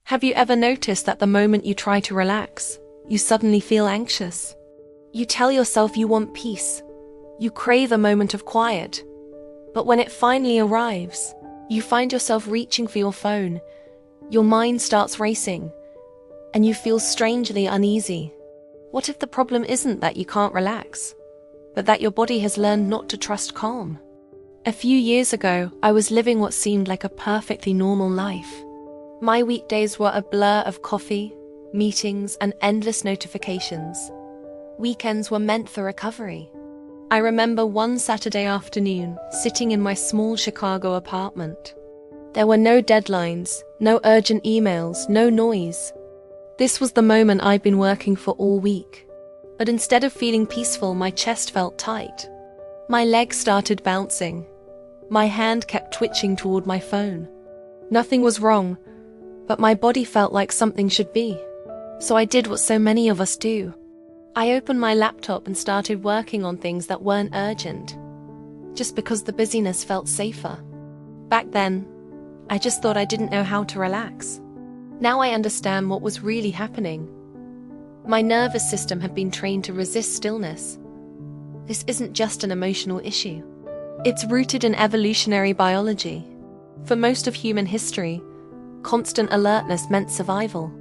Have you ever noticed that the moment you try to relax, you suddenly feel anxious? You tell yourself you want peace. You crave a moment of quiet. But when it finally arrives, you find yourself reaching for your phone. Your mind starts racing, and you feel strangely uneasy. What if the problem isn't that you can't relax, but that your body has learned not to trust calm? A few years ago, I was living what seemed like a perfectly normal life. My weekdays were a blur of coffee, meetings, and endless notifications. Weekends were meant for recovery. I remember one Saturday afternoon, sitting in my small Chicago apartment. There were no deadlines, no urgent emails, no noise. This was the moment I'd been working for all week. But instead of feeling peaceful, my chest felt tight. My legs started bouncing. My hand kept twitching toward my phone. Nothing was wrong, but my body felt like something should be. So I did what so many of us do. I opened my laptop and started working on things that weren't urgent, just because the busyness felt safer. Back then, I just thought I didn't know how to relax. Now I understand what was really happening. My nervous system had been trained to resist stillness. This isn't just an emotional issue. It's rooted in evolutionary biology. For most of human history, constant alertness meant survival.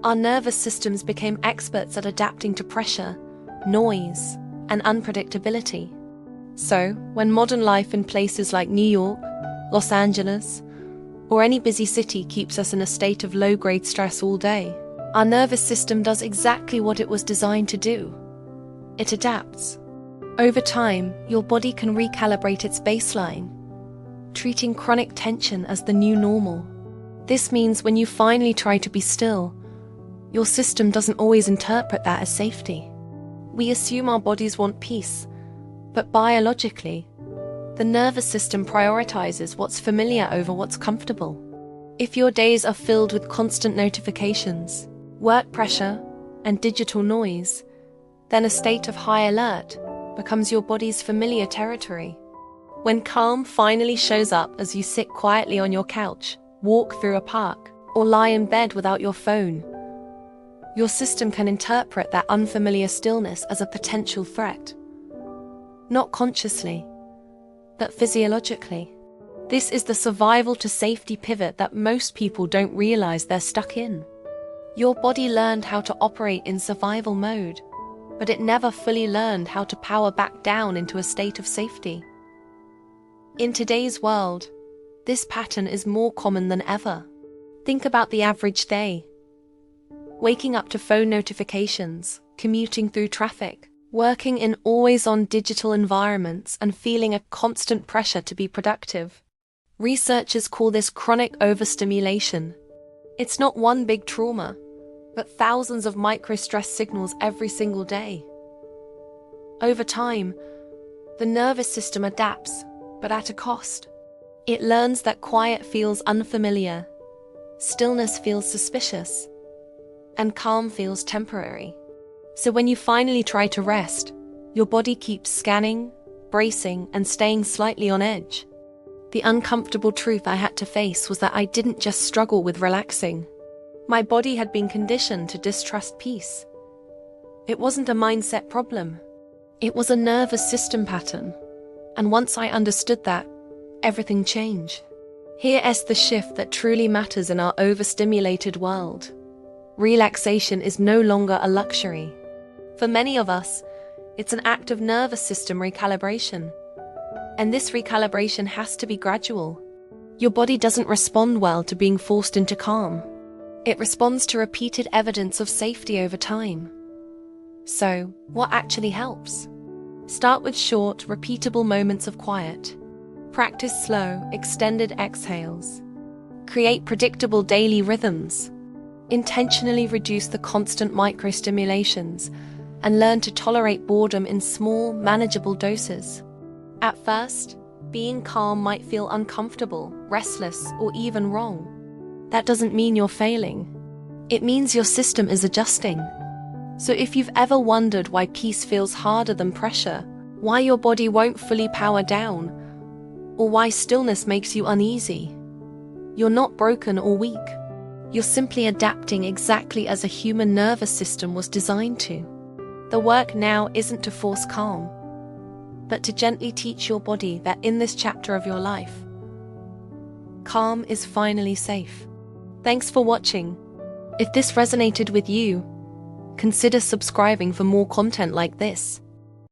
Our nervous systems became experts at adapting to pressure, noise, and unpredictability. So, when modern life in places like New York, Los Angeles, or any busy city keeps us in a state of low-grade stress all day, our nervous system does exactly what it was designed to do. It adapts. Over time, your body can recalibrate its baseline, treating chronic tension as the new normal. This means when you finally try to be still, your system doesn't always interpret that as safety. We assume our bodies want peace, but biologically, the nervous system prioritizes what's familiar over what's comfortable. If your days are filled with constant notifications, work pressure, and digital noise, then a state of high alert becomes your body's familiar territory. When calm finally shows up as you sit quietly on your couch, walk through a park, or lie in bed without your phone, your system can interpret that unfamiliar stillness as a potential threat. Not consciously, but physiologically. This is the survival to safety pivot that most people don't realize they're stuck in. Your body learned how to operate in survival mode, but it never fully learned how to power back down into a state of safety. In today's world, this pattern is more common than ever. Think about the average day. Waking up to phone notifications, commuting through traffic, working in always-on digital environments, and feeling a constant pressure to be productive. Researchers call this chronic overstimulation. It's not one big trauma, but thousands of micro-stress signals every single day. Over time, the nervous system adapts, but at a cost. It learns that quiet feels unfamiliar, stillness feels suspicious, and calm feels temporary. So when you finally try to rest, your body keeps scanning, bracing, and staying slightly on edge. The uncomfortable truth I had to face was that I didn't just struggle with relaxing. My body had been conditioned to distrust peace. It wasn't a mindset problem. It was a nervous system pattern. And once I understood that, everything changed. Here is the shift that truly matters in our overstimulated world. Relaxation is no longer a luxury. For many of us, it's an act of nervous system recalibration. And this recalibration has to be gradual. Your body doesn't respond well to being forced into calm. It responds to repeated evidence of safety over time. So, what actually helps? Start with short, repeatable moments of quiet. Practice slow, extended exhales. Create predictable daily rhythms. Intentionally reduce the constant microstimulations and learn to tolerate boredom in small, manageable doses. At first, being calm might feel uncomfortable, restless, or even wrong. That doesn't mean you're failing. It means your system is adjusting. So if you've ever wondered why peace feels harder than pressure, why your body won't fully power down, or why stillness makes you uneasy, you're not broken or weak. You're simply adapting exactly as a human nervous system was designed to. The work now isn't to force calm, but to gently teach your body that in this chapter of your life, calm is finally safe. Thanks for watching. If this resonated with you, consider subscribing for more content like this.